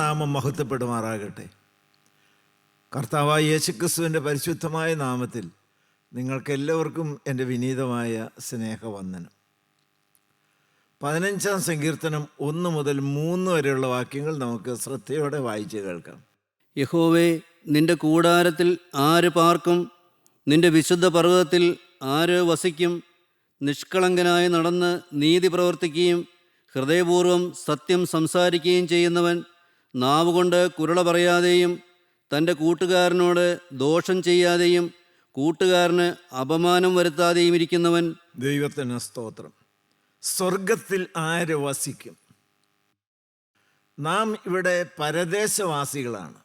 ദൈവനാമം മഹത്വപ്പെടുമാറാകട്ടെ. കർത്താവായ യേശുക്രിസ്തുവിൻ്റെ പരിശുദ്ധമായ നാമത്തിൽ നിങ്ങൾക്കെല്ലാവർക്കും എൻ്റെ വിനീതമായ സ്നേഹവന്ദനം. 15-ാം സങ്കീർത്തനം 1 മുതൽ 3 വരെയുള്ള വാക്യങ്ങൾ നമുക്ക് ശ്രദ്ധയോടെ വായിച്ച് കേൾക്കാം. യഹോവേ, നിന്റെ കൂടാരത്തിൽ ആര് പാർക്കും? നിന്റെ വിശുദ്ധ പർവ്വതത്തിൽ ആര് വസിക്കും? നിഷ്കളങ്കനായി നടന്ന് നീതി പ്രവർത്തിക്കുകയും ഹൃദയപൂർവ്വം സത്യം സംസാരിക്കുകയും ചെയ്യുന്നവൻ, നാവുകൊണ്ട് കുരുള പറയാതെയും തൻ്റെ കൂട്ടുകാരനോട് ദോഷം ചെയ്യാതെയും കൂട്ടുകാരന് അപമാനം വരുത്താതെയും ഇരിക്കുന്നവൻ. ദൈവത്തിന് സ്തോത്രം. സ്വർഗത്തിൽ ആര് വസിക്കും? നാം ഇവിടെ പരദേശവാസികളാണ്.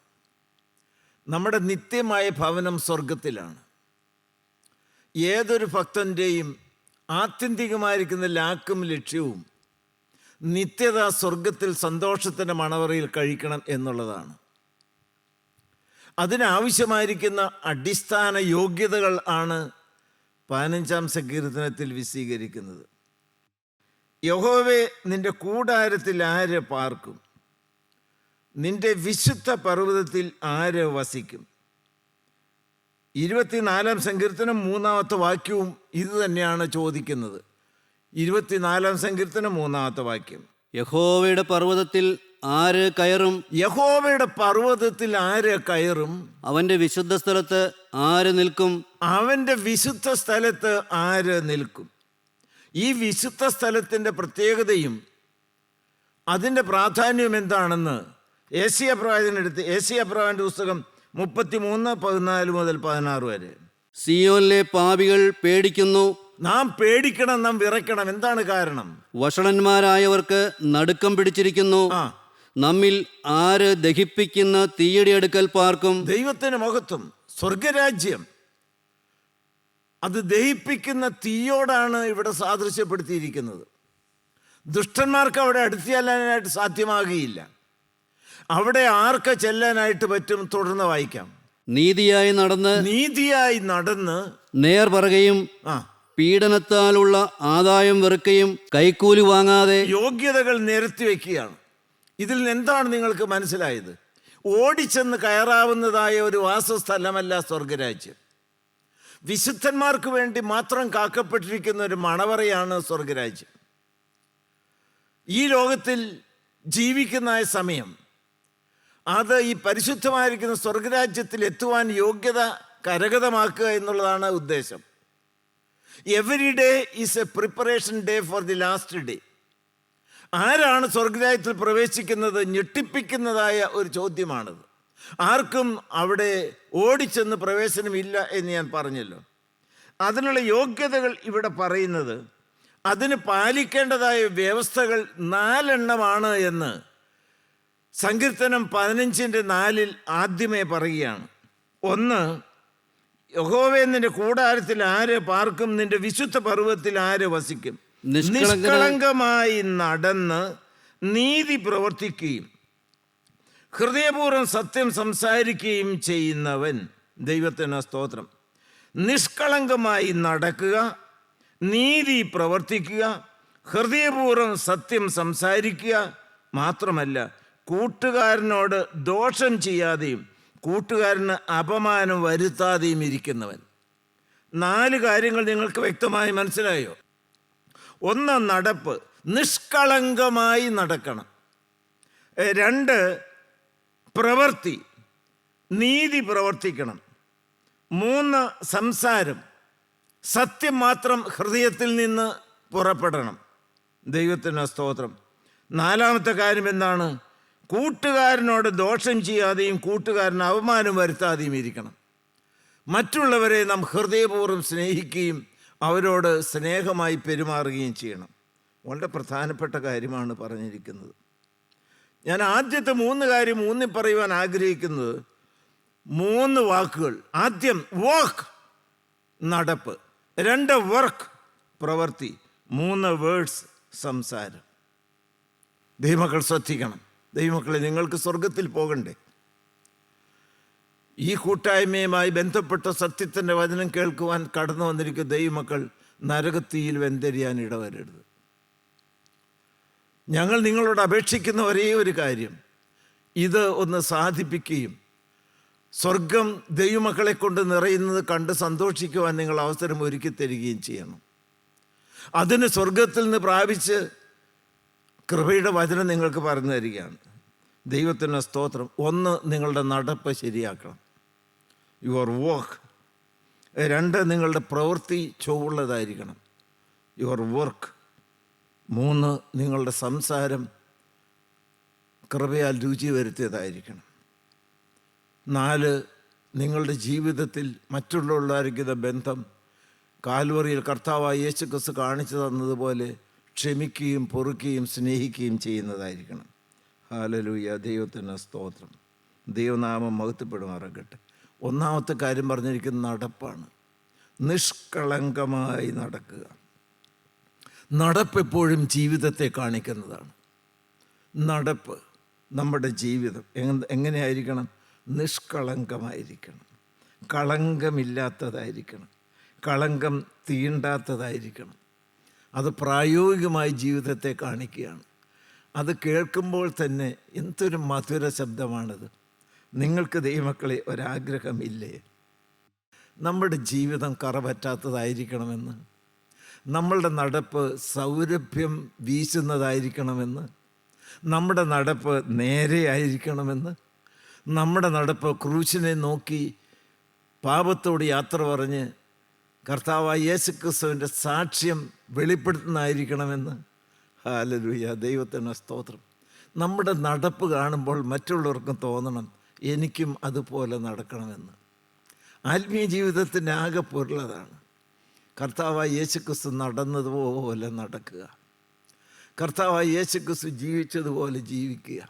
നമ്മുടെ നിത്യമായ ഭവനം സ്വർഗത്തിലാണ്. ഏതൊരു ഭക്തൻ്റെയും ആത്യന്തികമായിരിക്കുന്ന ലാക്കും ലക്ഷ്യവും നിത്യത സ്വർഗത്തിൽ സന്തോഷത്തിൻ്റെ മണവറയിൽ കഴിക്കണം എന്നുള്ളതാണ്. അതിനാവശ്യമായിരിക്കുന്ന അടിസ്ഥാന യോഗ്യതകൾ ആണ് 15-ാം സങ്കീർത്തനത്തിൽ വിശദീകരിക്കുന്നത്. യഹോവേ, നിന്റെ കൂടാരത്തിൽ ആര് പാർക്കും? നിന്റെ വിശുദ്ധ പർവ്വതത്തിൽ ആര് വസിക്കും? 24-ാം സങ്കീർത്തനം 3-ാമത്തെ വാക്യവും ഇത് തന്നെയാണ് ചോദിക്കുന്നത്. 24-ാം സങ്കീർത്തനം 3-ാമത്തെ വാക്യം, യഹോവയുടെ പർവ്വതത്തിൽ ആര് കയറും? യഹോവയുടെ പർവ്വതത്തിൽ ആര് കയറും? അവൻ്റെ വിശുദ്ധ സ്ഥലത്ത് ആര് നിൽക്കും? അവൻ്റെ വിശുദ്ധ സ്ഥലത്ത് ആര് നിൽക്കും? ഈ വിശുദ്ധ സ്ഥലത്തിൻ്റെ പ്രത്യേകതയും അതിൻ്റെ പ്രാധാന്യവും എന്താണെന്ന് ഏശയ്യാ പ്രവാചകന്റെ പുസ്തകം 33:14 മുതൽ 16 വരെ. സിയോനിലെ പാപികൾ പേടിക്കുന്നു. നാം പേടിക്കണം, നാം വിറയ്ക്കണം. എന്താണ് കാരണം? വഷളന്മാരായവർക്ക് നടുക്കം പിടിച്ചിരിക്കുന്നു. നമ്മിൽ ആര് ദഹിപ്പിക്കുന്ന തീയുടെ അടുക്കൽ പാർക്കും? ദൈവത്തിന് മഹത്വം. സ്വർഗരാജ്യം അത് ദഹിപ്പിക്കുന്ന തീയോടാണ് ഇവിടെ സാദൃശ്യപ്പെടുത്തിയിരിക്കുന്നത്. ദുഷ്ടന്മാർക്ക് അവിടെ അടുത്ത് ചെല്ലാനായിട്ട് സാധ്യമാകുകയില്ല. അവിടെ ആർക്ക് ചെല്ലാനായിട്ട് പറ്റും? തുടർന്ന് വായിക്കാം. നീതിയായി നടന്ന് നേർ പറയുകയും പീഡനത്താലുള്ള ആദായം വെറുക്കുകയും കൈക്കൂലി വാങ്ങാതെ യോഗ്യതകൾ നിരത്തി വയ്ക്കുകയാണ്. ഇതിൽ നിന്ന് എന്താണ് നിങ്ങൾക്ക് മനസ്സിലായത്? ഓടിച്ചെന്ന് കയറാവുന്നതായ ഒരു വാസസ്ഥലമല്ല സ്വർഗരാജ്യം. വിശുദ്ധന്മാർക്ക് വേണ്ടി മാത്രം കാക്കപ്പെട്ടിരിക്കുന്ന ഒരു മണവറയാണ് സ്വർഗരാജ്യം. ഈ ലോകത്തിൽ ജീവിക്കുന്ന സമയം അത് ഈ പരിശുദ്ധമായിരിക്കുന്ന സ്വർഗരാജ്യത്തിൽ എത്തുവാൻ യോഗ്യത കരഗതമാക്കുക എന്നുള്ളതാണ് ഉദ്ദേശം. Every day is A preparation day for the last day. ആരാണ് സ്വർഗരാജ്യത്തിൽ പ്രവേശിക്കുന്നത്? ഞെട്ടിപ്പിക്കുന്നതായ ഒരു ചോദ്യമാണത്. ആർക്കും അവിടെ ഓടിച്ചെന്ന് പ്രവേശനമില്ല എന്ന് ഞാൻ പറഞ്ഞല്ലോ. അതിനുള്ള യോഗ്യതകൾ ഇവിടെ പറയുന്നത്, അതിന് പാലിക്കേണ്ടതായ വ്യവസ്ഥകൾ 4 എണ്ണമാണ് എന്ന് സങ്കീർത്തനം 15:4 ആദ്യമേ പറയുകയാണ്. 1, യഹോവേ, നിന്റെ കൂടാരത്തിൽ ആര് പാർക്കും? നിന്റെ വിശുദ്ധ പർവ്വതത്തിൽ ആര് വസിക്കും? നിഷ്കളങ്കമായി നടന്ന് നീതി പ്രവർത്തിക്കുകയും ഹൃദയപൂർവ്വം സത്യം സംസാരിക്കുകയും ചെയ്യുന്നവൻ. ദൈവത്തിന് സ്തോത്രം. നിഷ്കളങ്കമായി നടക്കുക, നീതി പ്രവർത്തിക്കുക, ഹൃദയപൂർവ്വം സത്യം സംസാരിക്കുക, മാത്രമല്ല കൂട്ടുകാരനോട് ദോഷം ചെയ്യാതെയും കൂട്ടുകാരന് അപമാനം വരുത്താതെയും ഇരിക്കുന്നവൻ. 4 കാര്യങ്ങൾ നിങ്ങൾക്ക് വ്യക്തമായി മനസ്സിലായോ? 1, നടപ്പ്. നിഷ്കളങ്കമായി നടക്കണം. 2, പ്രവൃത്തി. നീതി പ്രവർത്തിക്കണം. 3, സംസാരം. സത്യം മാത്രം ഹൃദയത്തിൽ നിന്ന് പുറപ്പെടണം. ദൈവത്തിന് സ്തോത്രം. 4-ാമത്തെ കാര്യം എന്താണ്? കൂട്ടുകാരനോട് ദോഷം ചെയ്യാതെയും കൂട്ടുകാരന് അപമാനം വരുത്താതെയും ഇരിക്കണം. മറ്റുള്ളവരെ നാം ഹൃദയപൂർവ്വം സ്നേഹിക്കുകയും അവരോട് സ്നേഹമായി പെരുമാറുകയും ചെയ്യണം. വളരെ പ്രധാനപ്പെട്ട കാര്യമാണ് പറഞ്ഞിരിക്കുന്നത്. ഞാൻ ആദ്യത്തെ 3 കാര്യം ഊന്നി പറയുവാൻ ആഗ്രഹിക്കുന്നത് 3 വാക്കുകൾ. ആദ്യം വാക്ക്, നടപ്പ്. 2, വർക്ക്, പ്രവൃത്തി. 3, വേർഡ്സ്, സംസാരം. ദൈവമക്കൾ ശ്രദ്ധിക്കണം. ദൈവമക്കളെ, നിങ്ങൾക്ക് സ്വർഗത്തിൽ പോകണ്ടേ? ഈ കൂട്ടായ്മയുമായി ബന്ധപ്പെട്ട സത്യത്തിൻ്റെ വചനം കേൾക്കുവാൻ കടന്നു വന്നിരിക്കുന്ന ദൈവമക്കൾ നരകത്തീയിൽ വെന്തെരിയാൻ ഇടവരരുത്. ഞങ്ങൾ നിങ്ങളോട് അപേക്ഷിക്കുന്ന ഒരേ ഒരു കാര്യം, ഇത് ഒന്ന് സാധിപ്പിക്കുകയും സ്വർഗം ദൈവമക്കളെ കൊണ്ട് നിറയുന്നത് കണ്ട് സന്തോഷിക്കുവാൻ നിങ്ങൾ അവസരം ഒരുക്കി തരികയും ചെയ്യണം. അതിന് സ്വർഗത്തിൽ നിന്ന് പ്രാപിച്ച് കൃപയുടെ വചനം നിങ്ങൾക്ക് പറഞ്ഞു തരികയാണ്. ദൈവത്തിന് സ്തോത്രം. ഒന്ന്, നിങ്ങളുടെ നടപ്പ് ശരിയാക്കണം, യുവർ വർക്ക്. രണ്ട്, നിങ്ങളുടെ പ്രവൃത്തി ചൊവ്വുള്ളതായിരിക്കണം, യുവർ വർക്ക്. മൂന്ന്, നിങ്ങളുടെ സംസാരം കൃപയാൽ രുചി വരുത്തിയതായിരിക്കണം. നാല്, നിങ്ങളുടെ ജീവിതത്തിൽ മറ്റുള്ളവരുള്ള ബന്ധം കാൽവറിയിൽ കർത്താവായ യേശു ക്രിസ്തു കാണിച്ചു തന്നതുപോലെ ക്ഷമിക്കുകയും പൊറുക്കുകയും സ്നേഹിക്കുകയും ചെയ്യുന്നതായിരിക്കണം. ഹല്ലേലൂയ, ദൈവത്തിന് സ്തോത്രം. ദൈവനാമം മഹത്വപ്പെടുമാറാകട്ടെ. ഒന്നാമത്തെ കാര്യം പറഞ്ഞിരിക്കുന്ന നടപ്പാണ്. നിഷ്കളങ്കമായി നടക്കുക. നടപ്പെപ്പോഴും ജീവിതത്തെ കാണിക്കുന്നതാണ്. നടപ്പ്, നമ്മുടെ ജീവിതം എങ്ങനെയായിരിക്കണം? നിഷ്കളങ്കമായിരിക്കണം, കളങ്കമില്ലാത്തതായിരിക്കണം, കളങ്കം തീണ്ടാത്തതായിരിക്കണം. അത് പ്രായോഗികമായി ജീവിതത്തെ കാണിക്കുകയാണ്. അത് കേൾക്കുമ്പോൾ തന്നെ എന്തൊരു മധുര ശബ്ദമാണത്. നിങ്ങൾക്ക് ദൈവമക്കളെ ഒരാഗ്രഹമില്ലേ? നമ്മുടെ ജീവിതം കറപറ്റാത്തതായിരിക്കണമെന്ന്, നമ്മളുടെ നടപ്പ് സൗരഭ്യം വീശുന്നതായിരിക്കണമെന്ന്, നമ്മുടെ നടപ്പ് നേരെയായിരിക്കണമെന്ന്, നമ്മുടെ നടപ്പ് ക്രൂശിനെ നോക്കി പാപത്തോട് യാത്ര പറഞ്ഞ് കർത്താവായ യേശുക്രിസ്തുവിൻ്റെ സാക്ഷ്യം വെളിപ്പെടുത്തുന്നതായിരിക്കണമെന്ന്. ഹല്ലേലൂയ, ദൈവത്തിന് സ്തോത്രം. നമ്മുടെ നടപ്പ് കാണുമ്പോൾ മറ്റുള്ളവർക്കും തോന്നണം എനിക്കും അതുപോലെ നടക്കണമെന്ന്. ആത്മീയ ജീവിതത്തിൻ്റെ ആകെ പൊരുളതാണ്. കർത്താവായ യേശുക്രിസ്തു നടന്നതുപോലെ നടക്കുക, കർത്താവായ യേശുക്രിസ്തു ജീവിച്ചതുപോലെ ജീവിക്കുക,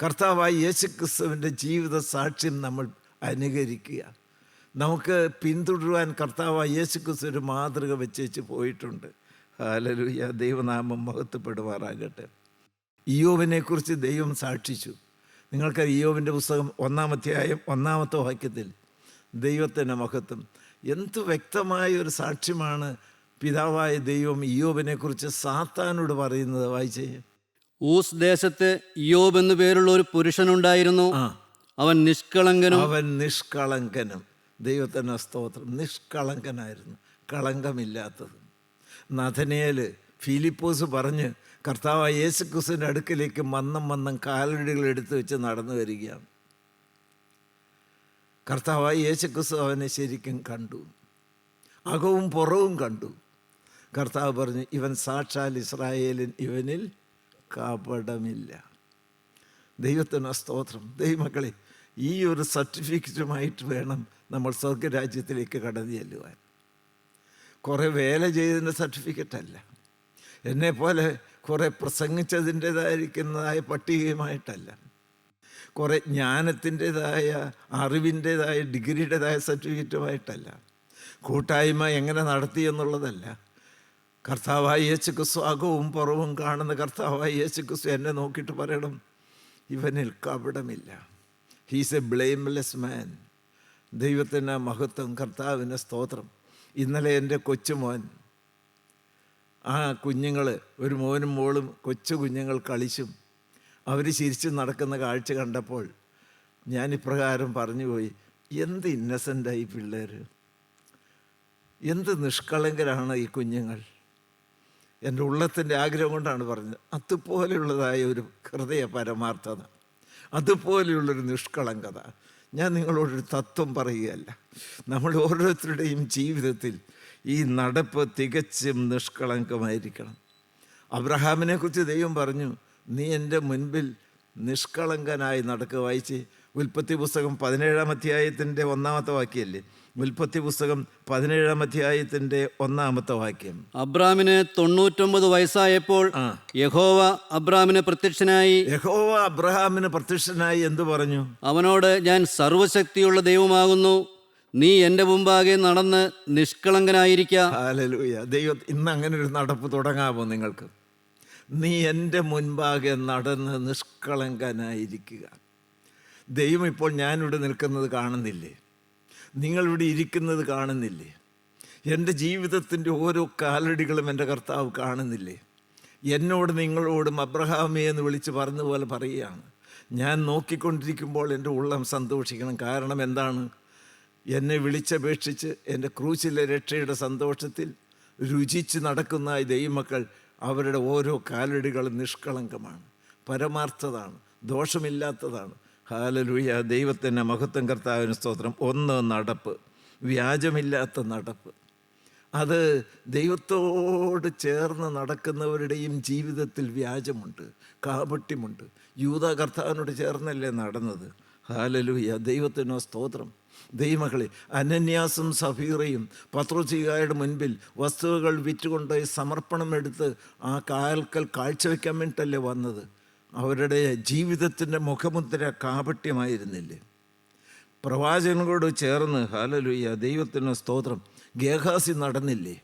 കർത്താവായ യേശുക്രിസ്തുവിൻ്റെ ജീവിത സാക്ഷ്യം നമ്മൾ അനുകരിക്കുക. നമുക്ക് പിന്തുടരുവാൻ കർത്താവായ യേശുക്രിസ്തു ഒരു മാതൃക വെച്ചേച്ച് പോയിട്ടുണ്ട്. ഹല്ലേലൂയ, ദൈവനാമം മഹത്വപ്പെടുമാറാകട്ടെ. ഇയ്യോബിനെക്കുറിച്ച് ദൈവം സാക്ഷിച്ചു. നിങ്ങൾക്ക് ഇയ്യോബിൻ്റെ പുസ്തകം 1-ാം അധ്യായം 1-ാമത്തെ വാക്യത്തിൽ ദൈവത്തിൻ്റെ മഹത്വം, എന്ത് വ്യക്തമായ ഒരു സാക്ഷ്യമാണ് പിതാവായ ദൈവം ഇയ്യോബിനെക്കുറിച്ച് സാത്താനോട് പറയുന്നത്. വായിച്ചേ. ഊസ് ദേശത്ത് ഇയ്യോബ് എന്നു പേരുള്ള ഒരു പുരുഷനുണ്ടായിരുന്നു. അവൻ നിഷ്കളങ്കനും. ദൈവത്തിന് സ്തോത്രം. നിഷ്കളങ്കനായിരുന്നു, കളങ്കമില്ലാത്തത്. നഥനയേൽ ഫിലിപ്പോസ് പറഞ്ഞ് കർത്താവായ യേശുക്രിസ്തുവിൻ്റെ അടുക്കലേക്ക് മന്നം കാലടികൾ എടുത്തു വെച്ച് നടന്നു വരികയാണ്. കർത്താവായ യേശുക്രിസ്തു അവനെ ശരിക്കും കണ്ടു, അകവും പുറവും കണ്ടു. കർത്താവ് പറഞ്ഞു, ഇവൻ സാക്ഷാൽ ഇസ്രായേലിൻ, ഇവനിൽ കപടമില്ല. ദൈവത്തിന് സ്തോത്രം. ദൈവമക്കളെ, ഈ ഒരു സർട്ടിഫിക്കറ്റുമായിട്ട് വേണം നമ്മൾ സ്വർഗരാജ്യത്തിലേക്ക് കടന്നു ചെല്ലുവാൻ. കുറേ വേല ചെയ്തതിൻ്റെ സർട്ടിഫിക്കറ്റല്ല, എന്നെപ്പോലെ കുറേ പ്രസംഗിച്ചതിൻ്റേതായിരിക്കുന്നതായ പട്ടികയുമായിട്ടല്ല, കുറേ ജ്ഞാനത്തിൻ്റേതായ അറിവിൻ്റേതായ ഡിഗ്രിയുടേതായ സർട്ടിഫിക്കറ്റുമായിട്ടല്ല, കൂട്ടായ്മ എങ്ങനെ നടത്തി എന്നുള്ളതല്ല. കർത്താവായ യേശുക്രിസ്തു അകവും പുറവും കാണുന്ന കർത്താവായ യേശുക്രിസ്തു എന്നെ നോക്കിയിട്ട് പറയണം, ഇവനിൽ കപടമില്ല. ഹീസ് എ ബ്ലെയിംലെസ് മാൻ. ദൈവത്തിന് മഹത്വം, കർത്താവിന് സ്തോത്രം. ഇന്നലെ എൻ്റെ കൊച്ചുമോൻ, ആ കുഞ്ഞുങ്ങൾ, ഒരു മോനും മോളും കൊച്ചു കുഞ്ഞുങ്ങൾ കളിച്ചും അവർ ചിരിച്ചും നടക്കുന്ന കാഴ്ച കണ്ടപ്പോൾ ഞാൻ ഇപ്രകാരം പറഞ്ഞുപോയി, എന്ത് ഇന്നസെൻ്റായി പിള്ളേർ, എന്ത് നിഷ്കളങ്കരാണ് ഈ കുഞ്ഞുങ്ങൾ. എൻ്റെ ഉള്ളത്തിൻ്റെ ആഗ്രഹം കൊണ്ടാണ് പറഞ്ഞത്. അതുപോലെയുള്ളതായ ഒരു ഹൃദയ പരമാർത്ഥത, അതുപോലെയുള്ളൊരു നിഷ്കളങ്കത. ഞാൻ നിങ്ങളോടൊരു തത്വം പറയുകയല്ല, നമ്മൾ ഓരോരുത്തരുടെയും ജീവിതത്തിൽ ഈ നടപ്പ് തികച്ചും നിഷ്കളങ്കമായിരിക്കണം. അബ്രഹാമിനെക്കുറിച്ച് ദൈവം പറഞ്ഞു, നീ എൻ്റെ മുൻപിൽ നിഷ്കളങ്കനായി നടക്കുക. വായിച്ച് ഉൽപ്പത്തി പുസ്തകം 17-ാം അധ്യായത്തിൻ്റെ 1-ാമത്തെ വാക്യമല്ലേ? ഉൽപ്പത്തി പുസ്തകം 17-ാം അധ്യായത്തിൻ്റെ 1-ാമത്തെ വാക്യം. അബ്രാമിന് 99 വയസ്സായപ്പോൾ യഹോവ അബ്രാമിന് പ്രത്യക്ഷനായി എന്തു പറഞ്ഞു? അവനോട്, ഞാൻ സർവശക്തിയുള്ള ദൈവമാകുന്നു, നീ എൻ്റെ മുമ്പാകെ നടന്ന് നിഷ്കളങ്കനായിരിക്കുക. ഹല്ലേലൂയ. ദൈവം ഇന്ന് അങ്ങനെ ഒരു നടപ്പ് തുടങ്ങാമോ നിങ്ങൾക്ക്? നീ എൻ്റെ മുൻപാകെ നടന്ന് നിഷ്കളങ്കനായിരിക്കുക. ദൈവം ഇപ്പോൾ ഞാനിവിടെ നിൽക്കുന്നത് കാണുന്നില്ലേ? നിങ്ങളിവിടെ ഇരിക്കുന്നത് കാണുന്നില്ലേ? എൻ്റെ ജീവിതത്തിൻ്റെ ഓരോ കാലടികളും എൻ്റെ കർത്താവ് കാണുന്നില്ലേ? എന്നോട് നിങ്ങളോടും അബ്രഹാമേ എന്ന് വിളിച്ച് പറഞ്ഞതുപോലെ പറയുകയാണ്, ഞാൻ നോക്കിക്കൊണ്ടിരിക്കുമ്പോൾ എൻ്റെ ഉള്ളം സന്തോഷിക്കണം. കാരണം എന്താണ്? എന്നെ വിളിച്ചപേക്ഷിച്ച് എൻ്റെ ക്രൂശിലെ രക്ഷയുടെ സന്തോഷത്തിൽ രുചിച്ച് നടക്കുന്ന ഈ ദൈവമക്കൾ, അവരുടെ ഓരോ കാലടികളും നിഷ്കളങ്കമാണ്, പരമാർത്ഥതാണ്, ദോഷമില്ലാത്തതാണ്. ഹല്ലേലൂയ, ദൈവത്തിൻ്റെ മഹത്വം, കർത്താവിന് സ്തോത്രം. ഒന്ന്, നടപ്പ്, വ്യാജമില്ലാത്ത നടപ്പ്. അത് ദൈവത്തോട് ചേർന്ന് നടക്കുന്നവരുടെയും ജീവിതത്തിൽ വ്യാജമുണ്ട്, കാപട്യമുണ്ട്. യൂദാ കർത്താവിനോട് ചേർന്നല്ലേ നടന്നത്? ഹല്ലേലൂയ, ദൈവത്തിനോ സ്തോത്രം. ദൈവമക്കളെ, അനന്യാസും സഫീറയും പത്രോസികായുടെ മുൻപിൽ വസ്തുവകൾ വിറ്റുകൊണ്ട് സമർപ്പണം എടുത്ത് ആ കാൽക്കൽ കാഴ്ചവെക്കാൻ വേണ്ടിയിട്ടല്ലേ വന്നത്? അവരുടെ ജീവിതത്തിൻ്റെ മുഖമുദ്ര കാപട്യമായിരുന്നില്ലേ? പ്രവാചകനോട് ചേർന്ന്, ഹല്ലേലൂയ, ദൈവത്തിന് സ്തോത്രം, ഗേഹാസി നടന്നില്ലേ?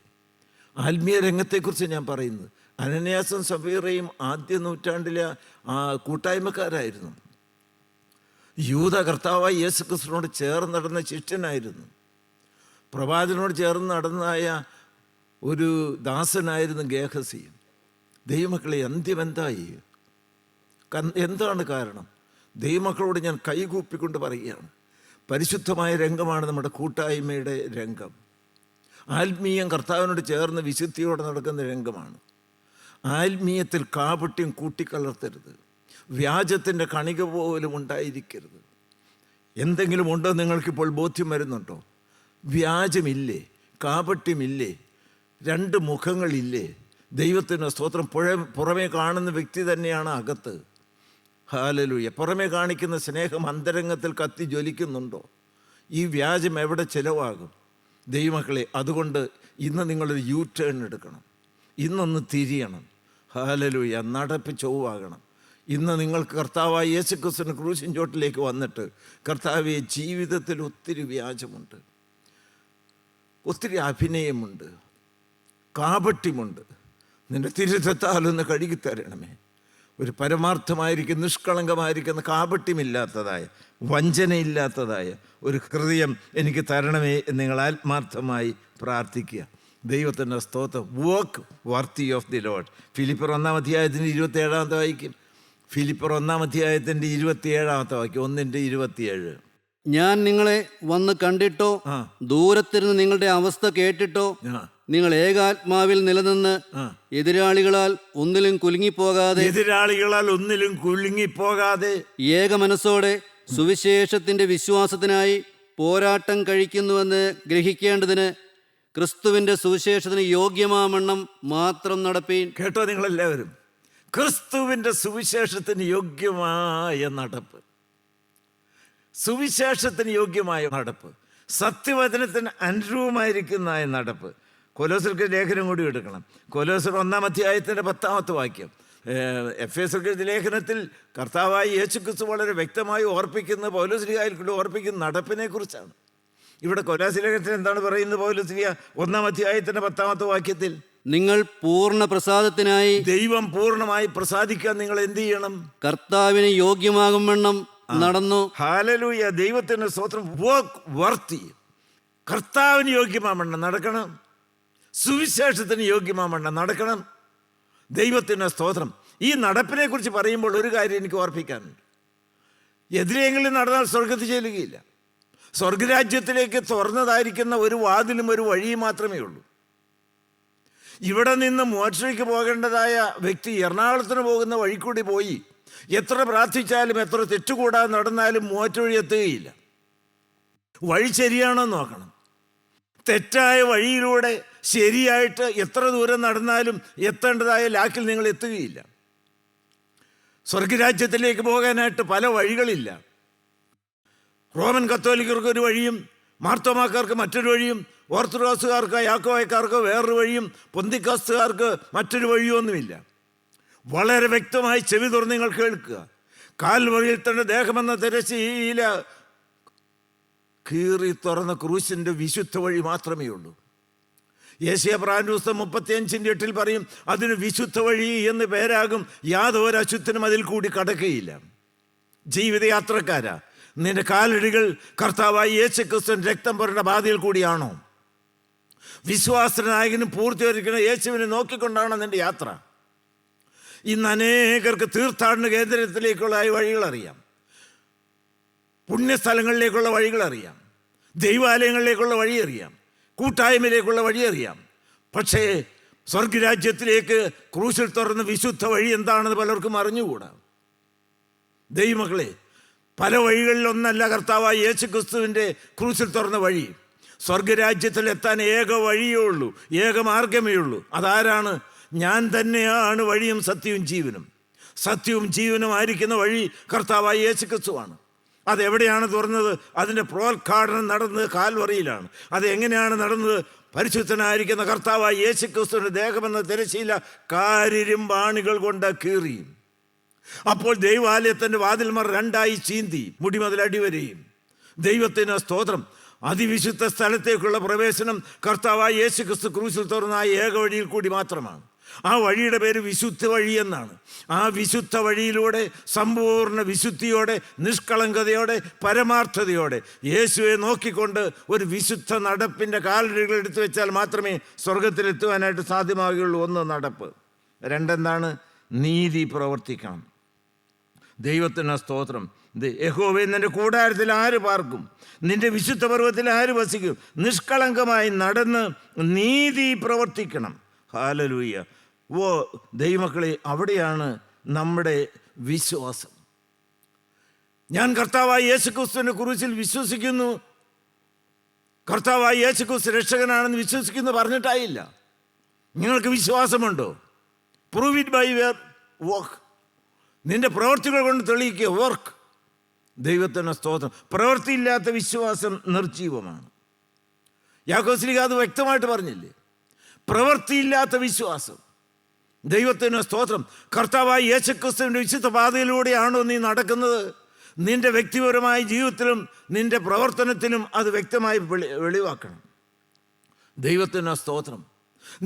ആത്മീയ രംഗത്തെക്കുറിച്ച് ഞാൻ പറയുന്നത്, അനന്യാസും സഫീറയും ആദ്യ നൂറ്റാണ്ടിലെ കൂട്ടായ്മക്കാരായിരുന്നു. യൂദ കർത്താവായ യേശു ക്രിസ്തുവിനോട് ചേർന്ന് നടന്ന ശിഷ്യനായിരുന്നു. പ്രവാചകനോട് ചേർന്ന് നടന്നായ ഒരു ദാസനായിരുന്നു ഗേഹസി. ദൈവമക്കളെ, അന്ത്യം എന്തായി? എന്താണ് കാരണം? ദൈവമക്കളോട് ഞാൻ കൈകൂപ്പിക്കൊണ്ട് പറയുകയാണ്, പരിശുദ്ധമായ രംഗമാണ് നമ്മുടെ കൂട്ടായ്മയുടെ രംഗം. ആത്മീയം കർത്താവിനോട് ചേർന്ന് വിശുദ്ധിയോടെ നടക്കുന്ന രംഗമാണ്. ആത്മീയത്തിൽ കാപട്യം കൂട്ടിക്കലർത്തരുത്. വ്യാജത്തിൻ്റെ കണിക പോലും ഉണ്ടായിരിക്കരുത്. എന്തെങ്കിലും ഉണ്ടോ നിങ്ങൾക്കിപ്പോൾ ബോധ്യം വരുന്നുണ്ടോ? വ്യാജമില്ലേ? കാപട്യമില്ലേ? രണ്ട് മുഖങ്ങളില്ലേ? ദൈവത്തിന് സ്തോത്രം. പുറമേ കാണുന്ന വ്യക്തി തന്നെയാണ് അകത്ത്. ഹല്ലേലൂയ. പുറമേ കാണിക്കുന്ന സ്നേഹം അന്തരംഗത്തിൽ കത്തി ജ്വലിക്കുന്നുണ്ടോ? ഈ വ്യാജം എവിടെ ചിലവാകും? ദൈവമക്കളെ, അതുകൊണ്ട് ഇന്ന് നിങ്ങളൊരു യൂ ടേൺ എടുക്കണം. ഇന്നൊന്ന് തിരിയണം. ഹല്ലേലൂയ. നടപ്പ് ചൊവ്വാകണം. ഇന്ന് നിങ്ങൾക്ക് കർത്താവായ യേശു ക്രിസ്തുവിന്റെ ക്രൂശിൻ ചോട്ടിലേക്ക് വന്നിട്ട്, കർത്താവെ, ജീവിതത്തിൽ ഒത്തിരി വ്യാജമുണ്ട്, ഒത്തിരി അഭിനയമുണ്ട്, കാപട്യമുണ്ട്. നിൻ്റെ തിരുരക്തത്താലൊന്ന് കഴുകിത്തരണമേ. ഒരു പരമാർത്ഥമായിരിക്കും, നിഷ്കളങ്കമായിരിക്കുന്ന, കാപട്യമില്ലാത്തതായ, വഞ്ചനയില്ലാത്തതായ ഒരു ഹൃദയം എനിക്ക് തരണമേ എന്ന് നിങ്ങൾ ആത്മാർത്ഥമായി പ്രാർത്ഥിക്കുക. ദൈവത്തിൻ്റെ സ്തോത്രം. Work worthy of the Lord. ഫിലിപ്പർ 1-ാം അധ്യായത്തിൻ്റെ 27-ാമത്തെ വാക്യം. ഫിലിപ്പർ 1-ാം അധ്യായത്തിൻ്റെ 27-ാമത്തെ വാക്യം, 1:27. ഞാൻ നിങ്ങളെ വന്ന് കണ്ടിട്ടോ ദൂരത്തിരുന്ന് നിങ്ങളുടെ അവസ്ഥ കേട്ടിട്ടോ നിങ്ങൾ ഏകാത്മാവിൽ നിലനിന്ന് എതിരാളികളാൽ ഒന്നിലും കുലുങ്ങിപ്പോകാതെ ഏക മനസ്സോടെ സുവിശേഷത്തിന്റെ വിശ്വാസത്തിനായി പോരാട്ടം കഴിക്കുന്നുവെന്ന് ഗ്രഹിക്കേണ്ടതിന് ക്രിസ്തുവിന്റെ സുവിശേഷത്തിന് യോഗ്യമാവണ്ണം മാത്രം നടപ്പീൻ. കേട്ടോ നിങ്ങളെല്ലാവരും? ക്രിസ്തുവിൻ്റെ സുവിശേഷത്തിന് യോഗ്യമായ നടപ്പ്, സുവിശേഷത്തിന് യോഗ്യമായ നടപ്പ്, സത്യവചനത്തിന് അനുരൂപമായിരിക്കുന്ന നടപ്പ്. കൊലോസ്യർക്ക് ലേഖനം കൂടി എടുക്കണം. കൊലോസ്യർ 1-ാം അധ്യായത്തിൻ്റെ 10-ാമത്തെ വാക്യം. എഫേസ്യർക്ക് ലേഖനത്തിൽ കർത്താവായ യേശു ക്രിസ്തു വളരെ വ്യക്തമായി ഓർപ്പിക്കുന്ന, പൗലോസ്ലീഹായിൽ കൂടി ഓർപ്പിക്കുന്ന നടപ്പിനെ കുറിച്ചാണ്. ഇവിടെ കൊലോസ്യ ലേഖനത്തിൽ എന്താണ് പറയുന്നത്? പൗലോസ്ലീഹ 1-ാം അധ്യായത്തിൻ്റെ 10-ാമത്തെ വാക്യത്തിൽ, നിങ്ങൾ പൂർണ്ണ പ്രസാദത്തിനായി, ദൈവം പൂർണ്ണമായി പ്രസാദിക്കാൻ നിങ്ങൾ എന്ത് ചെയ്യണം? കർത്താവിന് യോഗ്യമാകും വണ്ണം നടന്നു. ഹല്ലേലൂയ. ദൈവത്തിന് സ്തോത്രം. വർക്ക് വർത്തി, കർത്താവിന് യോഗ്യമാവണ്ണം നടക്കണം, സുവിശേഷത്തിന് യോഗ്യമാവണ്ണം നടക്കണം. ദൈവത്തിന് സ്തോത്രം. ഈ നടപ്പിനെ കുറിച്ച് പറയുമ്പോൾ ഒരു കാര്യം എനിക്ക് ഓർപ്പിക്കാനുണ്ട്. എതിരെങ്കിലും നടന്നാൽ സ്വർഗത്തിൽ ചെല്ലുകയില്ല. സ്വർഗരാജ്യത്തിലേക്ക് തുറന്നതായിരിക്കുന്ന ഒരു വാതിലും ഒരു വഴിയും മാത്രമേ ഉള്ളൂ. ഇവിടെ നിന്ന് മോക്ഷയ്ക്ക് പോകേണ്ടതായ വ്യക്തി എറണാകുളത്തിന് പോകുന്ന വഴിക്കൂടി പോയി എത്ര പ്രാർത്ഥിച്ചാലും എത്ര തെറ്റുകൂടാതെ നടന്നാലും മോറ്റ വഴി എത്തുകയില്ല. വഴി ശരിയാണോ നോക്കണം. തെറ്റായ വഴിയിലൂടെ ശരിയായിട്ട് എത്ര ദൂരം നടന്നാലും എത്തേണ്ടതായ ലാക്കിൽ നിങ്ങൾ എത്തുകയില്ല. സ്വർഗരാജ്യത്തിലേക്ക് പോകാനായിട്ട് പല വഴികളില്ല. റോമൻ കത്തോലിക്കർക്ക് ഒരു വഴിയും, മാർത്തോമാക്കാർക്ക് മറ്റൊരു വഴിയും, ഓർത്തഡോക്സുകാർക്ക് യാക്കോബക്കാർക്ക് വേറൊരു വഴിയും, പൊന്തിക്കോസ്തുകാർക്ക് മറ്റൊരു വഴിയൊന്നുമില്ല. വളരെ വ്യക്തമായി ചെവി തുറന്ന് നിങ്ങൾ കേൾക്കുക. കാൽവറിയിൽ തന്നെ ദേഹമെന്ന തിരശ്ശീല കീറി തുറന്ന ക്രൂശിൻ്റെ വിശുദ്ധ വഴി മാത്രമേ ഉള്ളൂ. യേശയ്യാ പ്രവാചകൻ 35:8 പറയും, അതിന് വിശുദ്ധ വഴി എന്ന് പേരാകും, യാതൊരു അശുദ്ധനും അതിൽ കൂടി കടക്കുകയില്ല. ജീവിതയാത്രക്കാരാ, നിന്റെ കാലടികൾ കർത്താവായ യേശു ക്രിസ്തുവിന്റെ രക്തം പുരണ്ട ബാധയിൽ കൂടിയാണോ? വിശ്വാസനായകനും പൂർത്തീകരിക്കുന്ന യേശുവിനെ നോക്കിക്കൊണ്ടാണോ നിന്റെ യാത്ര? ഇന്ന് അനേകർക്ക് തീർത്ഥാടന കേന്ദ്രത്തിലേക്കുള്ള വഴികൾ അറിയാം, പുണ്യസ്ഥലങ്ങളിലേക്കുള്ള വഴികൾ അറിയാം, ദൈവാലയങ്ങളിലേക്കുള്ള വഴി അറിയാം, കൂട്ടായ്മയിലേക്കുള്ള വഴി അറിയാം. പക്ഷേ സ്വർഗരാജ്യത്തിലേക്ക് ക്രൂശിൽ തുറന്ന വിശുദ്ധ വഴി എന്താണെന്ന് പലർക്കും അറിഞ്ഞുകൂടാ. ദൈവമക്കളെ, പല വഴികളിലൊന്നല്ല കർത്താവായ യേശുക്രിസ്തുവിൻ്റെ ക്രൂശിൽ തുറന്ന വഴി. സ്വർഗരാജ്യത്തിലെത്താൻ ഏക വഴിയേ ഉള്ളൂ, ഏക മാർഗമേ ഉള്ളൂ. അതാരാണ്? ഞാൻ തന്നെയാണ് വഴിയും സത്യവും ജീവനും. സത്യവും ജീവനും ആയിരിക്കുന്ന വഴി കർത്താവായ യേശുക്രിസ്തുവാണ്. അതെവിടെയാണ് തുറന്നത്? അതിൻ്റെ പ്രോദ്ഘാടനം നടന്നത് കാൽവറിയിലാണ്. അതെങ്ങനെയാണ് നടന്നത്? പരിശുദ്ധനായിരിക്കുന്ന കർത്താവായ യേശുക്രിസ്തുവിൻ്റെ ദേഹമെന്ന തിരശ്ശീല കാരിരുമ്പാണികൾ കൊണ്ട് കീറി. അപ്പോൾ ദൈവാലയത്തിൻ്റെ വാതിൽമർ രണ്ടായി ചീന്തി, മുടി മുതൽ അടിവരെയും. ദൈവത്തിന് സ്തോത്രം. അതിവിശുദ്ധ സ്ഥലത്തേക്കുള്ള പ്രവേശനം കർത്താവായ യേശുക്രിസ്തു ക്രൂശിൽ തുറന്ന ആ ഏക വഴിയിൽ കൂടി മാത്രമാണ്. ആ വഴിയുടെ പേര് വിശുദ്ധ വഴി എന്നാണ്. ആ വിശുദ്ധ വഴിയിലൂടെ സമ്പൂർണ്ണ വിശുദ്ധിയോടെ, നിഷ്കളങ്കതയോടെ, പരമാർത്ഥതയോടെ യേശുവെ നോക്കിക്കൊണ്ട് ഒരു വിശുദ്ധ നടപ്പിൻ്റെ കാലടികൾ എടുത്തു വെച്ചാൽ മാത്രമേ സ്വർഗത്തിലെത്തുവാനായിട്ട് സാധ്യമാകുകയുള്ളൂ. ഒന്ന്, നടപ്പ്. രണ്ടെന്താണ്? നീതി പ്രവർത്തിക്കണം. ദൈവത്തിന് സ്തോത്രം. യഹോവേ, നിന്റെ കൂടാരത്തിൽ ആര് പാർക്കും? നിന്റെ വിശുദ്ധ പർവ്വതത്തിൽ ആര് വസിക്കും? നിഷ്കളങ്കമായി നടന്ന് നീതി പ്രവർത്തിക്കണം. ഹല്ലേലൂയ. ദൈവമക്കളെ, അവിടെയാണ് നമ്മുടെ വിശ്വാസം. ഞാൻ കർത്താവായ യേശുക്രിസ്തുവിൻ്റെ കുരിശിൽ വിശ്വസിക്കുന്നു, കർത്താവായ യേശുക്രിസ്തു രക്ഷകനാണെന്ന് വിശ്വസിക്കുന്നു പറഞ്ഞിട്ടായില്ല. നിങ്ങൾക്ക് വിശ്വാസമുണ്ടോ? Prove it by your work. നിന്റെ പ്രവൃത്തികൾ കൊണ്ട് തെളിയിക്കുക. വർക്ക്. ദൈവത്തിന് സ്തോത്രം. പ്രവൃത്തിയില്ലാത്ത വിശ്വാസം നിർജീവമാണ്. യാക്കോബ് ശ്ലീഹ അത് വ്യക്തമായിട്ട് പറഞ്ഞില്ലേ? പ്രവൃത്തിയില്ലാത്ത വിശ്വാസം. ദൈവത്തിന് സ്തോത്രം. കർത്താവായ യേശുക്രിസ്തുവിൻ്റെ വിശുദ്ധ പാതയിലൂടെയാണോ നീ നടക്കുന്നത്? നിന്റെ വ്യക്തിപരമായ ജീവിതത്തിലും നിന്റെ പ്രവർത്തനത്തിലും അത് വ്യക്തമായി വെളിവാക്കണം. ദൈവത്തിന് സ്തോത്രം.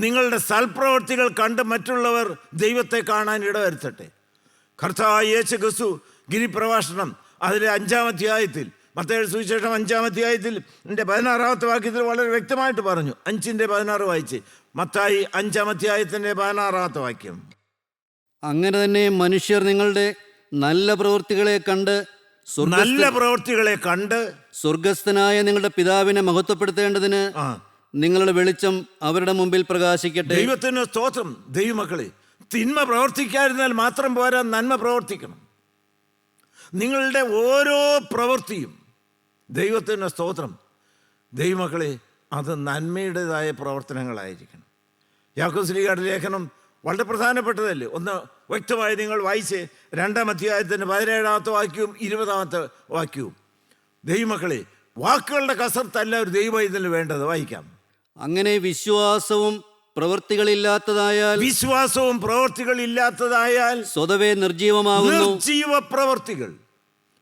നിങ്ങളുടെ സൽപ്രവർത്തികൾ കണ്ട് മറ്റുള്ളവർ ദൈവത്തെ കാണാൻ ഇടവരുത്തട്ടെ. കർത്താവായ യേശുക്രിസ്തു ഗിരിപ്രഭാഷണം അതിലെ 5-ാം അധ്യായത്തിൽ, മത്തായിയുടെ സുവിശേഷം 5-ാം അധ്യായത്തിൽ 16-ാമത്തെ വാക്യത്തിൽ വളരെ വ്യക്തമായിട്ട് പറഞ്ഞു. 5:16 വായിച്ച്. മത്തായി 5-ാം അധ്യായത്തിൻ്റെ 16-ാമത്തെ വാക്യം. അങ്ങനെ തന്നെ മനുഷ്യർ നിങ്ങളുടെ നല്ല പ്രവൃത്തികളെ കണ്ട് സ്വർഗസ്ഥനായ നിങ്ങളുടെ പിതാവിനെ മഹത്വപ്പെടുത്തേണ്ടതിന് നിങ്ങളുടെ വെളിച്ചം അവരുടെ മുമ്പിൽ പ്രകാശിക്കട്ടെ. ദൈവത്തിന് സ്തോത്രം. ദൈവമക്കളെ, തിന്മ പ്രവർത്തിക്കാതിരുന്നാൽ മാത്രം പോരാ, നന്മ പ്രവർത്തിക്കണം. നിങ്ങളുടെ ഓരോ പ്രവൃത്തിയും, ദൈവത്തിന് സ്തോത്രം, ദൈവമക്കളെ, അത് നന്മയുടേതായ പ്രവർത്തനങ്ങളായിരിക്കണം. യാക്കോബ് ശ്ലീഹയുടെ ലേഖനം വളരെ പ്രധാനപ്പെട്ടതല്ലേ? ഒന്ന് വ്യക്തമായി നിങ്ങൾ വായിച്ച് 2-ാം അധ്യായത്തിൻ്റെ 17-ാമത്തെ വാക്യവും 20-ാമത്തെ വാക്യവും. ദൈവമക്കളെ, വാക്കുകളുടെ കസർത്തല്ല ഒരു ദൈവവൈദ്യന് വേണ്ടത്. വായിക്കാം. അങ്ങനെ വിശ്വാസവും പ്രവൃത്തികളില്ലാത്തതായാൽ സ്വതവേ നിർജീവമാകുന്നു. നിർജീവ പ്രവൃത്തികൾ.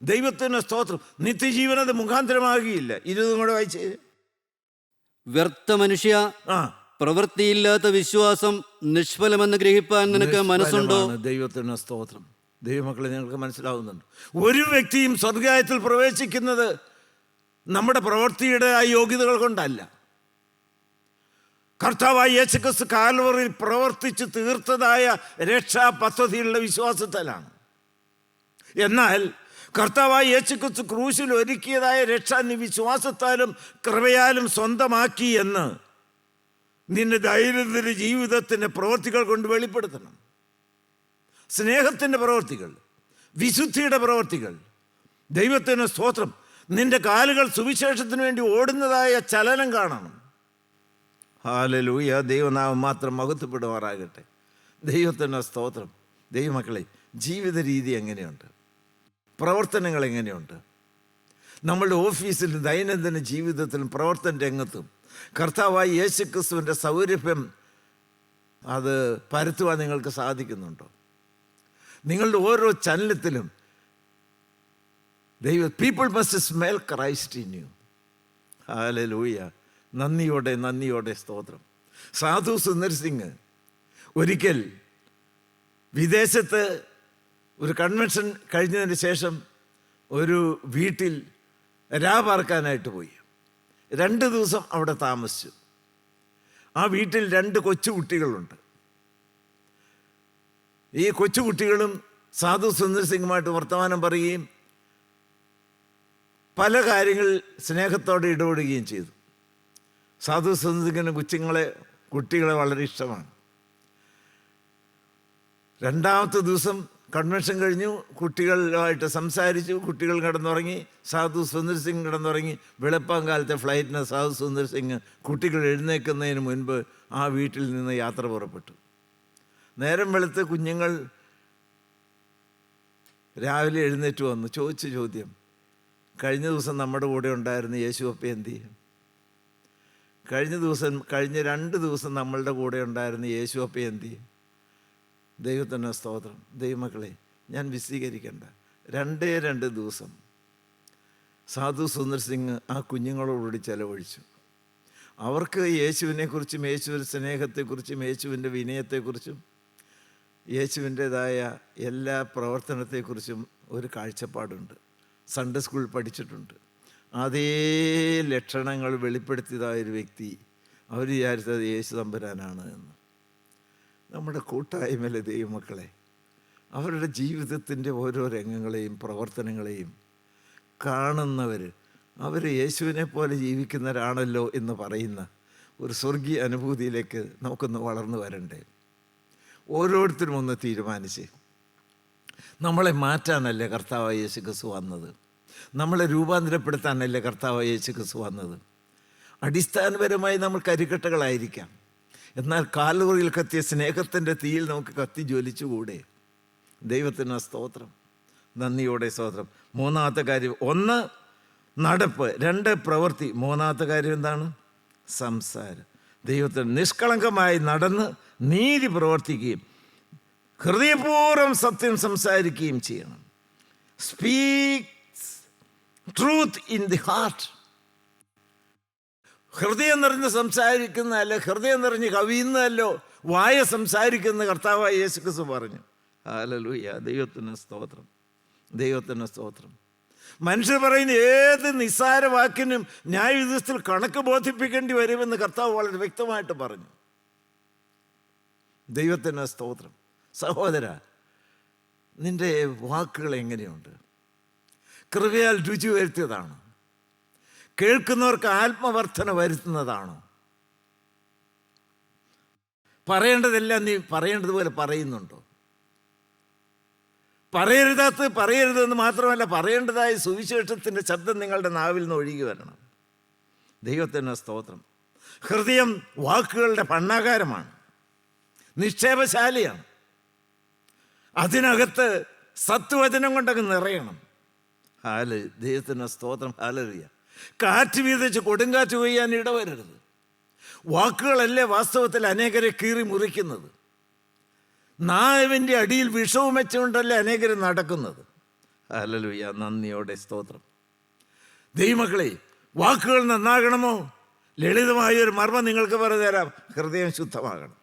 ദൈവത്തിന് സ്തോത്രം. നിത്യജീവനത് മുഖാന്തരമാകുകയില്ല. 20 കൂടെ വായിച്ചേ. വ്യർത്ഥ മനുഷ്യ, പ്രവൃത്തിയില്ലാത്ത വിശ്വാസം നിഷ്ഫലമെന്ന് ഗ്രഹിപ്പാൻ നിനക്ക് മനസ്സുണ്ടോ? ദൈവത്തിന് സ്തോത്രം. ദൈവമക്കളെ, നിങ്ങൾക്ക് മനസ്സിലാവുന്നുണ്ട്? ഒരു വ്യക്തിയും സ്വർഗ്ഗത്തിൽ പ്രവേശിക്കുന്നത് നമ്മുടെ പ്രവൃത്തിയുടെ ആ യോഗ്യതകൾ കൊണ്ടല്ല. കർത്താവായ യേശുക്രിസ്തു കാൽവറിയിൽ പ്രവർത്തിച്ച് തീർത്തതായ രക്ഷാ പദ്ധതിയുള്ള വിശ്വാസത്താലാണ്. എന്നാൽ കർത്താവായ യേശുക്രിസ്തു ക്രൂശിൽ ഒരുക്കിയതായ രക്ഷ നീ വിശ്വാസത്താലും കൃപയാലും സ്വന്തമാക്കി എന്ന് നിന്റെ ദൈനംദിന ജീവിതത്തിൻ്റെ പ്രവൃത്തികൾ കൊണ്ട് വെളിപ്പെടുത്തണം. സ്നേഹത്തിൻ്റെ പ്രവൃത്തികൾ, വിശുദ്ധിയുടെ പ്രവൃത്തികൾ. ദൈവത്തിന് സ്തോത്രം. നിന്റെ കാലുകൾ സുവിശേഷത്തിന് വേണ്ടി ഓടുന്നതായ ചലനം കാണണം. ഹല്ലേലൂയ. ദൈവനാമം മാത്രം മഹത്വപ്പെടുമാറാകട്ടെ. ദൈവത്തിന് സ്തോത്രം. ദൈവമക്കളെ, ജീവിത രീതി എങ്ങനെയുണ്ട്? പ്രവർത്തനങ്ങൾ എങ്ങനെയുണ്ട്? നമ്മളുടെ ഓഫീസിലും ദൈനംദിന ജീവിതത്തിലും പ്രവർത്തന രംഗത്തും കർത്താവായ യേശുക്രിസ്തുവിൻ്റെ സൗരഭ്യം അത് പരത്തുവാൻ നിങ്ങൾക്ക് സാധിക്കുന്നുണ്ടോ? നിങ്ങളുടെ ഓരോ ചലനത്തിലും people must smell Christ in you. ഹല്ലേലൂയ. നന്ദിയോടെ സ്തോത്രം. സാധു സുന്ദർ സിംഗ് ഒരിക്കൽ വിദേശത്ത് ഒരു കൺവെൻഷൻ കഴിഞ്ഞതിന് ശേഷം ഒരു വീട്ടിൽ പാർക്കാനായിട്ട് പോയി. 2 ദിവസം അവിടെ താമസിച്ചു. ആ വീട്ടിൽ 2 കൊച്ചു കുട്ടികളുണ്ട്. ഈ കൊച്ചുകുട്ടികളും സാധു സുന്ദർ സിംഗുമായിട്ട് വർത്തമാനം പറയുകയും പല കാര്യങ്ങൾ സ്നേഹത്തോടെ ഇടപെടുകയും ചെയ്തു. സാധു സുന്ദർ സിംഗിന് കുട്ടികളെ വളരെ ഇഷ്ടമാണ്. രണ്ടാമത്തെ ദിവസം കൺവെൻഷൻ കഴിഞ്ഞു, കുട്ടികളുമായിട്ട് സംസാരിച്ചു, കുട്ടികൾ കിടന്നുറങ്ങി, സാധു സുന്ദർ സിംഗ് കിടന്നുറങ്ങി. വെളുപ്പാങ്കാലത്തെ ഫ്ലൈറ്റിന് സാധു സുന്ദർ സിംഗ് കുട്ടികൾ എഴുന്നേൽക്കുന്നതിന് മുൻപ് ആ വീട്ടിൽ നിന്ന് യാത്ര പുറപ്പെട്ടു. നേരം വെളുത്ത് കുഞ്ഞുങ്ങൾ രാവിലെ എഴുന്നേറ്റ് വന്നു. ചോദിച്ച ചോദ്യം, കഴിഞ്ഞ ദിവസം നമ്മുടെ കൂടെ ഉണ്ടായിരുന്ന യേശുവപ്പ എന്ത് ചെയ്യും? കഴിഞ്ഞ 2 ദിവസം നമ്മളുടെ കൂടെ ഉണ്ടായിരുന്ന യേശുവപ്പ എന്ത് ചെയ്യും? ദൈവത്തിന് സ്തോത്രം. ദൈവമക്കളെ, ഞാൻ വിശദീകരിക്കേണ്ട, 2 ദിവസം സാധു സുന്ദർ സിംഗ് ആ കുഞ്ഞുങ്ങളോടുകൂടി ചെലവഴിച്ചു. അവർക്ക് യേശുവിനെക്കുറിച്ചും യേശുവിൻ്റെ സ്നേഹത്തെക്കുറിച്ചും യേശുവിൻ്റെ വിനയത്തെക്കുറിച്ചും യേശുവിൻ്റേതായ എല്ലാ പ്രവർത്തനത്തെക്കുറിച്ചും ഒരു കാഴ്ചപ്പാടുണ്ട്. സൺഡേ സ്കൂളിൽ പഠിച്ചിട്ടുണ്ട്. അതേ ലക്ഷണങ്ങൾ വെളിപ്പെടുത്തിയതായൊരു വ്യക്തി അവർ വിചാരിച്ചത് യേശു തമ്പുരാനാണ് എന്ന്. നമ്മുടെ കൂട്ടായ്മയിലെ ദൈവമക്കളെ, അവരുടെ ജീവിതത്തിൻ്റെ ഓരോ രംഗങ്ങളെയും പ്രവർത്തനങ്ങളെയും കാണുന്നവർ അവർ യേശുവിനെ പോലെ ജീവിക്കുന്നവരാണല്ലോ എന്ന് പറയുന്ന ഒരു സ്വർഗീയ അനുഭൂതിയിലേക്ക് നമുക്കൊന്ന് വളർന്നു വരണ്ടേ? ഓരോരുത്തരും ഒന്ന് തീരുമാനിച്ച്, നമ്മളെ മാറ്റാനല്ലേ കർത്താവായ യേശു ക്രിസ്തു വന്നത്? നമ്മളെ രൂപാന്തരപ്പെടുത്താനല്ലേ കർത്താവായ യേശു ക്രിസ്തു വന്നത്? അടിസ്ഥാനപരമായി നമ്മൾ കരിക്കട്ടകളായിരിക്കാം, എന്നാൽ കാൽവറിയിൽ കത്തിയ സ്നേഹത്തിൻ്റെ തീയിൽ നമുക്ക് കത്തി ജ്വലിച്ചുകൂടെ? ദൈവത്തിന് സ്തോത്രം, നന്ദിയോടെ സ്തോത്രം. മൂന്നാമത്തെ കാര്യം, 1 നടപ്പ്, 2 പ്രവൃത്തി. മൂന്നാമത്തെ കാര്യം എന്താണ്? സംസാരം. ദൈവത്തിന് നിഷ്കളങ്കമായി നടന്ന് നീതി പ്രവർത്തിക്കുകയും ഹൃദയപൂർവ്വം സത്യം സംസാരിക്കുകയും ചെയ്യണം. Speaks truth in the heart. ഹൃദയം നിറഞ്ഞ് സംസാരിക്കുന്നതല്ല, ഹൃദയം നിറഞ്ഞ് കവിയുന്നതല്ലോ വായ സംസാരിക്കുന്ന കർത്താവായ യേശു ക്രിസ്തു പറഞ്ഞു. ഹല്ലേലൂയ, ദൈവത്തിന് സ്തോത്രം, ദൈവത്തിന് സ്തോത്രം. മനുഷ്യർ പറയുന്ന ഏത് നിസ്സാര വാക്കിനും ന്യായവിധിയിൽ കണക്ക് ബോധിപ്പിക്കേണ്ടി വരുമെന്ന് കർത്താവ് വളരെ വ്യക്തമായിട്ട് പറഞ്ഞു. ദൈവത്തിന് സ്തോത്രം. സഹോദര, നിൻ്റെ വാക്കുകൾ എങ്ങനെയുണ്ട്? കൃപയാൽ രുചി വരുത്തിയതാണോ? കേൾക്കുന്നവർക്ക് ആത്മവർദ്ധന വരുത്തുന്നതാണോ? പറയേണ്ടതെല്ലാം നീ പറയേണ്ടതുപോലെ പറയുന്നുണ്ടോ? പറയരുതെന്ന് മാത്രമല്ല, പറയേണ്ടതായ സുവിശേഷത്തിൻ്റെ ശബ്ദം നിങ്ങളുടെ നാവിൽ നിന്ന് ഒഴുകി വരണം. ദൈവത്തിന് സ്തോത്രം. ഹൃദയം വാക്കുകളുടെ ഭണ്ഡാകാരമാണ്, നിക്ഷേപശാലിയാണ്. അതിനകത്ത് സത്വചനം കൊണ്ടങ്ങ് നിറയണം. ദൈവത്തിന് സ്തോത്രം. ഹല്ലേലൂയ. കാറ്റ് വീതിച്ച് കൊടുങ്കാറ്റ് കൊയ്യാൻ ഇടവരരുത്. വാക്കുകളല്ലേ വാസ്തവത്തിൽ അനേകരെ കീറി മുറിക്കുന്നത്. നാവിൻ്റെ അടിയിൽ വിഷവും വെച്ചുകൊണ്ടല്ലേ അനേകർ നടക്കുന്നത്. ഹല്ലേലൂയ, നന്ദിയോടെ സ്തോത്രം. ദൈവമക്കളെ, വാക്കുകൾ നന്നാകണമോ? ലളിതമായൊരു മർമ്മം നിങ്ങൾക്ക് പറഞ്ഞു തരാം. ഹൃദയം ശുദ്ധമാകണം.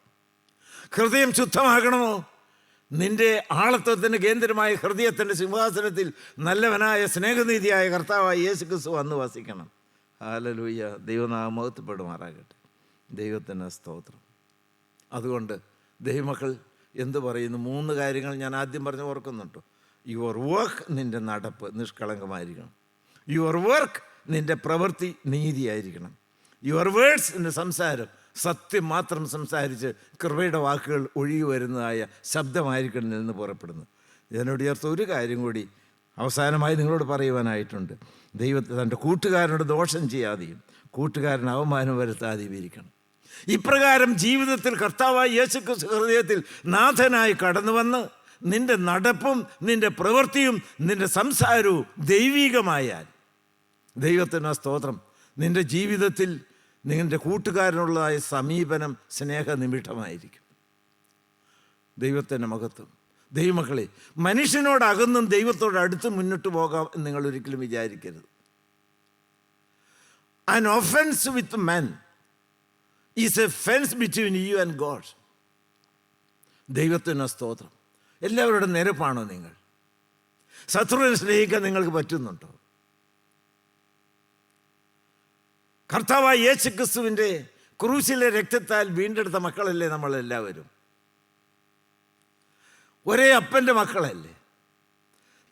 ഹൃദയം ശുദ്ധമാകണമോ? നിന്റെ ആളത്വത്തിൻ്റെ കേന്ദ്രമായ ഹൃദയത്തിൻ്റെ സിംഹാസനത്തിൽ നല്ലവനായ സ്നേഹനീതിയായ കർത്താവായ യേശു ക്രിസ്തു വന്ന് വസിക്കണം. ഹല്ലേലൂയ, ദൈവനാമം മഹത്വപ്പെടുമാറാകട്ടെ. ദൈവത്തിന് സ്തോത്രം. അതുകൊണ്ട് ദൈവമക്കൾ എന്തു പറയുന്നു? 3 കാര്യങ്ങൾ ഞാൻ ആദ്യം പറഞ്ഞ് ഓർക്കുന്നുണ്ടോ? യുവർ വർക്ക്, നിൻ്റെ നടപ്പ് നിഷ്കളങ്കമായിരിക്കണം. യുവർ വർക്ക്, നിൻ്റെ പ്രവൃത്തി നീതിയായിരിക്കണം. യുവർ വേർഡ്സ്, നിൻ്റെ സംസാരം സത്യം മാത്രം സംസാരിച്ച് കൃപയുടെ വാക്കുകൾ ഒഴുകി വരുന്നതായ ശബ്ദമായിരിക്കണം നിന്ന് പുറപ്പെടുന്നത്. ഇതിനോട് ചേർത്ത് ഒരു കാര്യം കൂടി അവസാനമായി നിങ്ങളോട് പറയുവാനായിട്ടുണ്ട്. ദൈവത്തെ തൻ്റെ കൂട്ടുകാരനോട് ദോഷം ചെയ്യാതെയും കൂട്ടുകാരന് അവമാനം വരുത്താതെയും ഇരിക്കണം. ഇപ്രകാരം ജീവിതത്തിൽ കർത്താവായ യേശുക്രിസ്തു ഹൃദയത്തിൽ നാഥനായി കടന്നു വന്ന് നിൻ്റെ നടപ്പും നിൻ്റെ പ്രവൃത്തിയും നിൻ്റെ സംസാരവും ദൈവികമായാൽ, ദൈവത്തിന് സ്തോത്രം, നിൻ്റെ ജീവിതത്തിൽ നിങ്ങളുടെ കൂട്ടുകാരനുള്ളതായ സമീപനം സ്നേഹനിമിഷമായിരിക്കും. ദൈവത്തിൻ്റെ മഹത്വം. ദൈവമക്കളെ, മനുഷ്യനോടകന്നും ദൈവത്തോട് അടുത്ത് മുന്നോട്ട് പോകാം എന്ന് നിങ്ങൾ ഒരിക്കലും വിചാരിക്കരുത്. An offense with man is a fence between you and God. ദൈവത്തിന് സ്തോത്രം. എല്ലാവരുടെ നിരപ്പാണോ നിങ്ങൾ? ശത്രുവിനെ സ്നേഹിക്കാൻ നിങ്ങൾക്ക് പറ്റുന്നുണ്ടോ? കർത്താവായ യേശുക്രിസ്തുവിൻ്റെ ക്രൂശിലെ രക്തത്താൽ വീണ്ടെടുത്ത മക്കളല്ലേ നമ്മളെല്ലാവരും? ഒരേ അപ്പൻ്റെ മക്കളല്ലേ.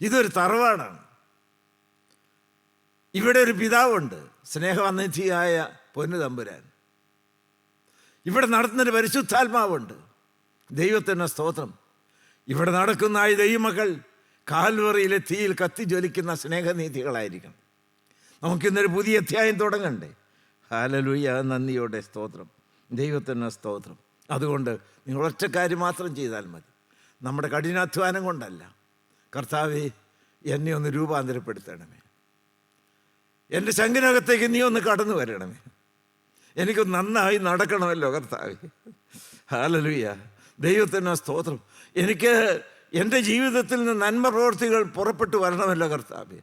ഇതൊരു തറവാടാണ്. ഇവിടെ ഒരു പിതാവുണ്ട്, സ്നേഹവന്നിധിയായ പൊന്നു തമ്പുരാൻ. ഇവിടെ നടത്തുന്നൊരു പരിശുദ്ധാത്മാവുണ്ട്. ദൈവത്തിന് സ്തോത്രം. ഇവിടെ നടക്കുന്ന ഈ ദൈവമക്കൾ കാൽവറിയിലെ തീയിൽ കത്തിജ്വലിക്കുന്ന സ്നേഹനീതികളായിരിക്കണം. നമുക്കിന്നൊരു പുതിയ അധ്യായം തുടങ്ങണ്ടേ? ഹല്ലേലൂയ, നന്ദിയോടെ സ്തോത്രം. ദൈവത്തിന് സ്തോത്രം. അതുകൊണ്ട് നിങ്ങൾ ഒറ്റ കാര്യം മാത്രം ചെയ്താൽ മതി. നമ്മുടെ കഠിനാധ്വാനം കൊണ്ടല്ല. കർത്താവേ, എന്നെ ഒന്ന് രൂപാന്തരപ്പെടുത്തണമേ. എൻ്റെ ശങ്കിനകത്തേക്ക് നീ ഒന്ന് കടന്നു വരണമേ. എനിക്ക് നന്നായി നടക്കണമല്ലോ കർത്താവേ. ഹല്ലേലൂയ, ദൈവത്തിന് സ്തോത്രം. എനിക്ക് എൻ്റെ ജീവിതത്തിൽ നിന്ന് നന്മ പ്രവൃത്തികൾ പുറപ്പെട്ടു വരണമല്ലോ കർത്താവേ.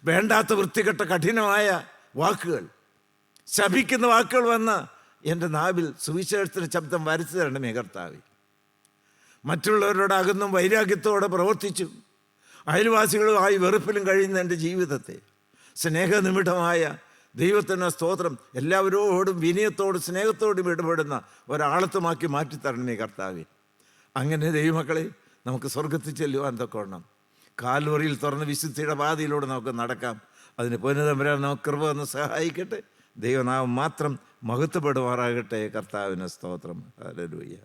വേണ്ടാത്ത വൃത്തികെട്ട കഠിനമായ വാക്കുകൾ, ശപിക്കുന്ന വാക്കുകൾ വന്ന് എൻ്റെ നാവിൽ സുവിശേഷത്തിൻ്റെ ശബ്ദം വരച്ചു തരണമേ കർത്താവേ. മറ്റുള്ളവരോട് അകന്നും വൈരാഗ്യത്തോടെ പ്രവർത്തിച്ചും അയൽവാസികളുമായി വെറുപ്പിലും കഴിയുന്ന എൻ്റെ ജീവിതത്തെ സ്നേഹനിമിഷമായ ദൈവത്തിന് സ്തോത്രം എല്ലാവരോടും വിനയത്തോടും സ്നേഹത്തോടും ഇടപെടുന്ന ഒരാളത്തുമാക്കി മാറ്റിത്തരണമേ കർത്താവേ. അങ്ങനെ ദൈവമക്കളെ, നമുക്ക് സ്വർഗത്തിൽ ചെല്ലുവാൻ തക്കവണ്ണം കാൽവറിയിൽ തുറന്ന വിശുദ്ധിയുടെ പാതയിലൂടെ നമുക്ക് നടക്കാം. അതിന് പൊന്നുതമ്പുരാൻ നമുക്ക് കൃപ ഒന്ന് സഹായിക്കട്ടെ. ദൈവനാമം മാത്രം മഹത്വപ്പെടുമാറാകട്ടെ. കർത്താവിന് സ്തോത്രം. ഹല്ലേലൂയ.